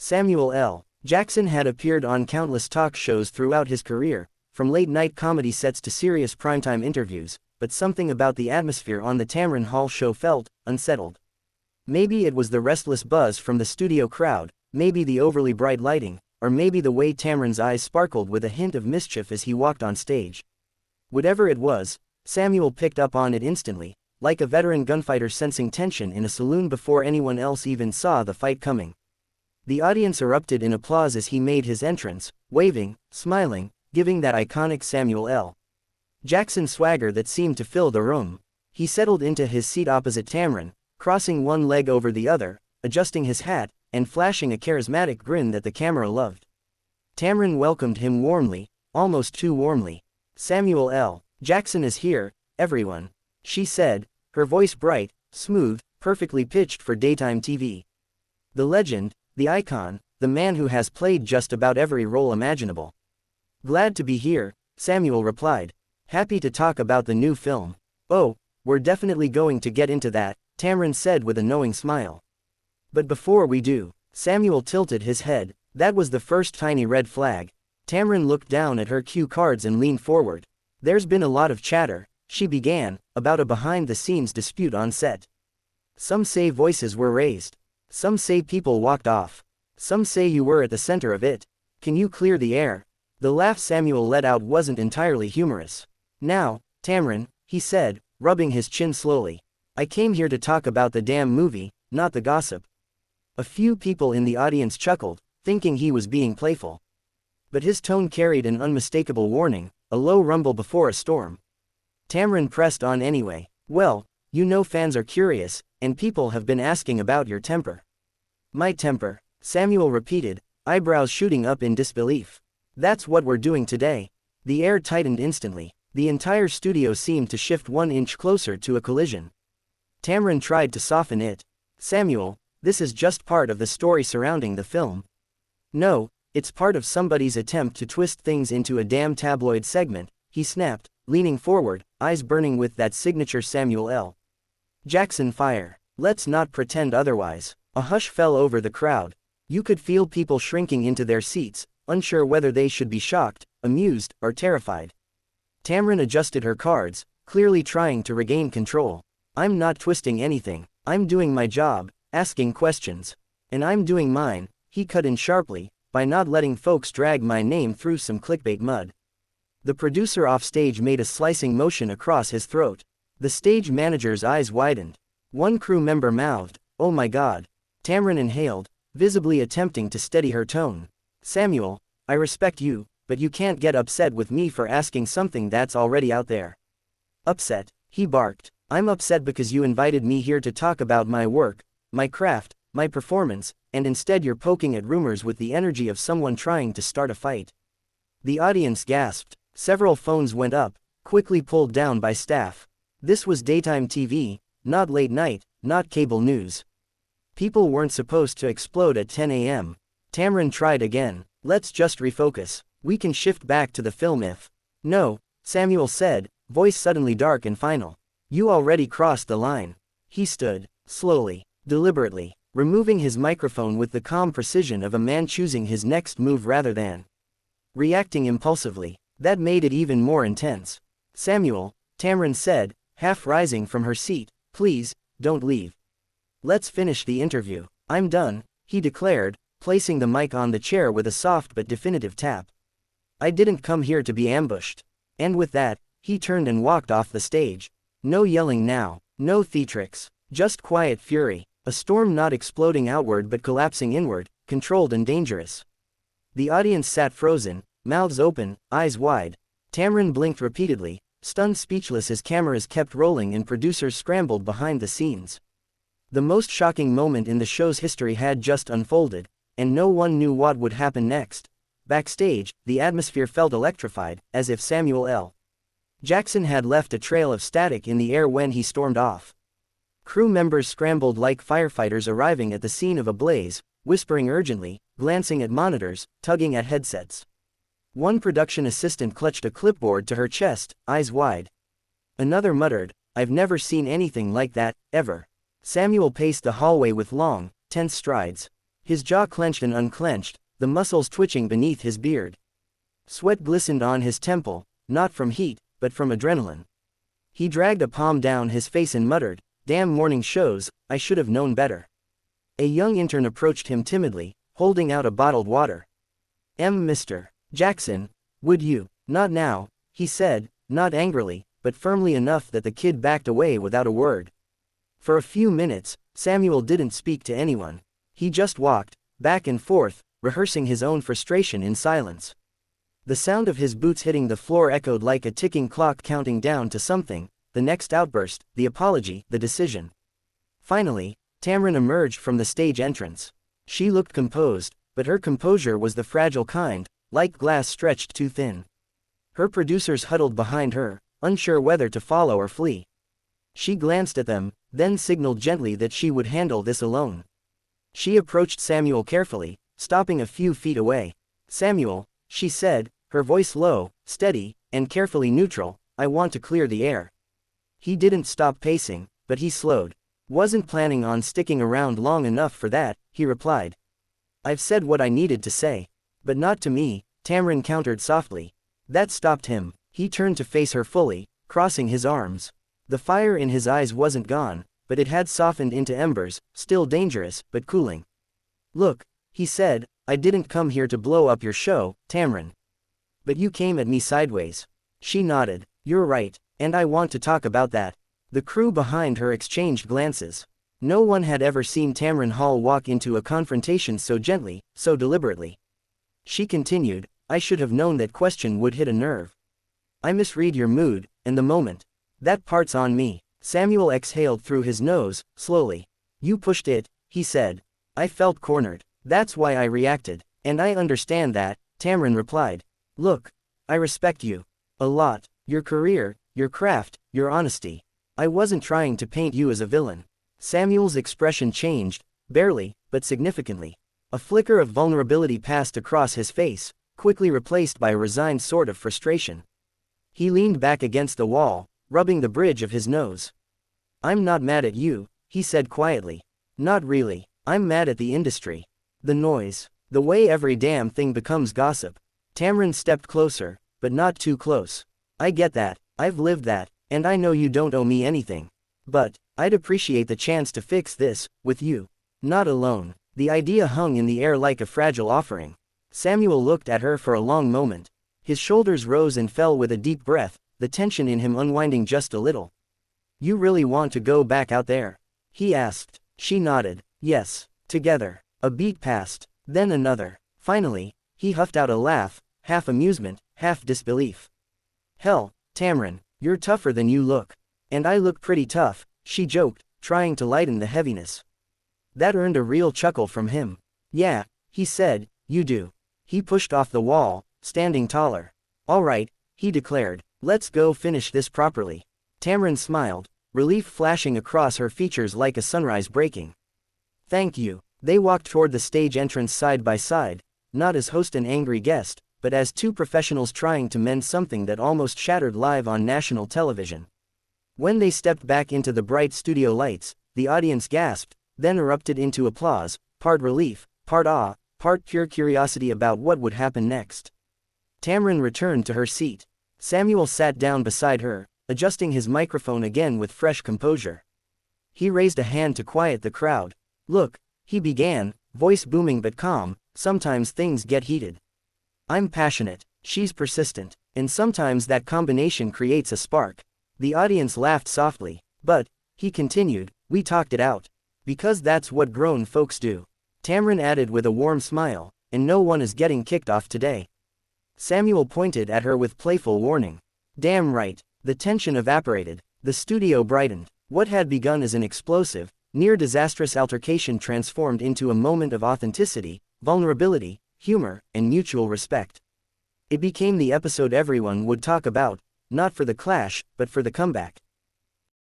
Samuel L. Jackson had appeared on countless talk shows throughout his career, from late-night comedy sets to serious primetime interviews, but something about the atmosphere on the Tamron Hall show felt unsettled. Maybe it was the restless buzz from the studio crowd, maybe the overly bright lighting, or maybe the way Tamron's eyes sparkled with a hint of mischief as he walked on stage. Whatever it was, Samuel picked up on it instantly, like a veteran gunfighter sensing tension in a saloon before anyone else even saw the fight coming. The audience erupted in applause as he made his entrance, waving, smiling, giving that iconic Samuel L. Jackson swagger that seemed to fill the room. He settled into his seat opposite Tamron, crossing one leg over the other, adjusting his hat, and flashing a charismatic grin that the camera loved. Tamron welcomed him warmly, almost too warmly. "Samuel L. Jackson is here, everyone," she said, her voice bright, smooth, perfectly pitched for daytime TV. "The legend, the icon, the man who has played just about every role imaginable." "Glad to be here," Samuel replied. "Happy to talk about the new film." "Oh, we're definitely going to get into that," Tamron said with a knowing smile. "But before we do," Samuel tilted his head. That was the first tiny red flag. Tamron looked down at her cue cards and leaned forward. "There's been a lot of chatter," she began, "about a behind-the-scenes dispute on set. Some say voices were raised. Some say people walked off. Some say you were at the center of it. Can you clear the air?" The laugh Samuel let out wasn't entirely humorous. "Now, Tamron," he said, rubbing his chin slowly, "I came here to talk about the damn movie, not the gossip." A few people in the audience chuckled, thinking he was being playful. But his tone carried an unmistakable warning, a low rumble before a storm. Tamron pressed on anyway. "Well, you know fans are curious, and people have been asking about your temper." "My temper," Samuel repeated, eyebrows shooting up in disbelief. "That's what we're doing today." The air tightened instantly. The entire studio seemed to shift 1 inch closer to a collision. Tamron tried to soften it. "Samuel, this is just part of the story surrounding the film." "No, it's part of somebody's attempt to twist things into a damn tabloid segment," he snapped, leaning forward, eyes burning with that signature Samuel L. Jackson fire. "Let's not pretend otherwise." A hush fell over the crowd. You could feel people shrinking into their seats, unsure whether they should be shocked, amused, or terrified. Tamron adjusted her cards, clearly trying to regain control. "I'm not twisting anything. I'm doing my job, asking questions. And I'm doing mine," he cut in sharply, "by not letting folks drag my name through some clickbait mud." The producer offstage made a slicing motion across his throat. The stage manager's eyes widened. One crew member mouthed, "Oh my God." Tamron inhaled, visibly attempting to steady her tone. "Samuel, I respect you, but you can't get upset with me for asking something that's already out there." "Upset?" he barked. "I'm upset because you invited me here to talk about my work, my craft, my performance, and instead you're poking at rumors with the energy of someone trying to start a fight." The audience gasped. Several phones went up, quickly pulled down by staff. This was daytime TV, not late night, not cable news. People weren't supposed to explode at 10 a.m. Tamron tried again. "Let's just refocus. We can shift back to the film if..." "No," Samuel said, voice suddenly dark and final. "You already crossed the line." He stood, slowly, deliberately, removing his microphone with the calm precision of a man choosing his next move rather than reacting impulsively. That made it even more intense. "Samuel," Tamron said, half rising from her seat, "please, don't leave. Let's finish the interview." "I'm done," he declared, placing the mic on the chair with a soft but definitive tap. "I didn't come here to be ambushed." And with that, he turned and walked off the stage. No yelling now, no theatrics, just quiet fury, a storm not exploding outward but collapsing inward, controlled and dangerous. The audience sat frozen, mouths open, eyes wide. Tamron blinked repeatedly, stunned speechless as cameras kept rolling and producers scrambled behind the scenes. The most shocking moment in the show's history had just unfolded, and no one knew what would happen next. Backstage, the atmosphere felt electrified, as if Samuel L. Jackson had left a trail of static in the air when he stormed off. Crew members scrambled like firefighters arriving at the scene of a blaze, whispering urgently, glancing at monitors, tugging at headsets. One production assistant clutched a clipboard to her chest, eyes wide. Another muttered, "I've never seen anything like that, ever." Samuel paced the hallway with long, tense strides. His jaw clenched and unclenched, the muscles twitching beneath his beard. Sweat glistened on his temple, not from heat, but from adrenaline. He dragged a palm down his face and muttered, "Damn morning shows, I should have known better." A young intern approached him timidly, holding out a bottled water. "Mr. Jackson, would you?" "Not now," he said, not angrily, but firmly enough that the kid backed away without a word. For a few minutes, Samuel didn't speak to anyone. He just walked, back and forth, rehearsing his own frustration in silence. The sound of his boots hitting the floor echoed like a ticking clock counting down to something, the next outburst, the apology, the decision. Finally, Tamron emerged from the stage entrance. She looked composed, but her composure was the fragile kind, like glass stretched too thin. Her producers huddled behind her, unsure whether to follow or flee. She glanced at them, then signaled gently that she would handle this alone. She approached Samuel carefully, stopping a few feet away. "Samuel," she said, her voice low, steady, and carefully neutral, "I want to clear the air." He didn't stop pacing, but he slowed. "Wasn't planning on sticking around long enough for that," he replied. "I've said what I needed to say." "But not to me," Tamron countered softly. That stopped him. He turned to face her fully, crossing his arms. The fire in his eyes wasn't gone, but it had softened into embers, still dangerous, but cooling. "Look," he said, "I didn't come here to blow up your show, Tamron. But you came at me sideways." She nodded. "You're right, and I want to talk about that." The crew behind her exchanged glances. No one had ever seen Tamron Hall walk into a confrontation so gently, so deliberately. She continued, "I should have known that question would hit a nerve. I misread your mood, and the moment. That part's on me." Samuel exhaled through his nose, slowly. "You pushed it," he said. "I felt cornered. That's why I reacted. And I understand that," Tamron replied. "Look, I respect you. A lot. Your career, your craft, your honesty. I wasn't trying to paint you as a villain." Samuel's expression changed, barely, but significantly. A flicker of vulnerability passed across his face, quickly replaced by a resigned sort of frustration. He leaned back against the wall, rubbing the bridge of his nose. "I'm not mad at you," he said quietly. "Not really. I'm mad at the industry. The noise. The way every damn thing becomes gossip." Tamron stepped closer, but not too close. "I get that, I've lived that, and I know you don't owe me anything. But I'd appreciate the chance to fix this, with you. Not alone." The idea hung in the air like a fragile offering. Samuel looked at her for a long moment. His shoulders rose and fell with a deep breath, the tension in him unwinding just a little. "You really want to go back out there?" he asked. She nodded. "Yes." Together. A beat passed, then another. Finally, he huffed out a laugh, half amusement, half disbelief. "Hell, Tamron, you're tougher than you look." "And I look pretty tough," she joked, trying to lighten the heaviness. That earned a real chuckle from him. "Yeah," he said, "you do." He pushed off the wall, standing taller. "All right," he declared, "let's go finish this properly." Tamron smiled, relief flashing across her features like a sunrise breaking. "Thank you." They walked toward the stage entrance side by side, not as host and angry guest, but as two professionals trying to mend something that almost shattered live on national television. When they stepped back into the bright studio lights, the audience gasped, then erupted into applause, part relief, part awe, part pure curiosity about what would happen next. Tamron returned to her seat. Samuel sat down beside her, adjusting his microphone again with fresh composure. He raised a hand to quiet the crowd. "Look," he began, voice booming but calm, "sometimes things get heated. I'm passionate, she's persistent, and sometimes that combination creates a spark." The audience laughed softly, but, he continued, "we talked it out. Because that's what grown folks do." Tamron added with a warm smile, "And no one is getting kicked off today." Samuel pointed at her with playful warning. "Damn right." The tension evaporated. The studio brightened. What had begun as an explosive, near-disastrous altercation transformed into a moment of authenticity, vulnerability, humor, and mutual respect. It became the episode everyone would talk about, not for the clash, but for the comeback.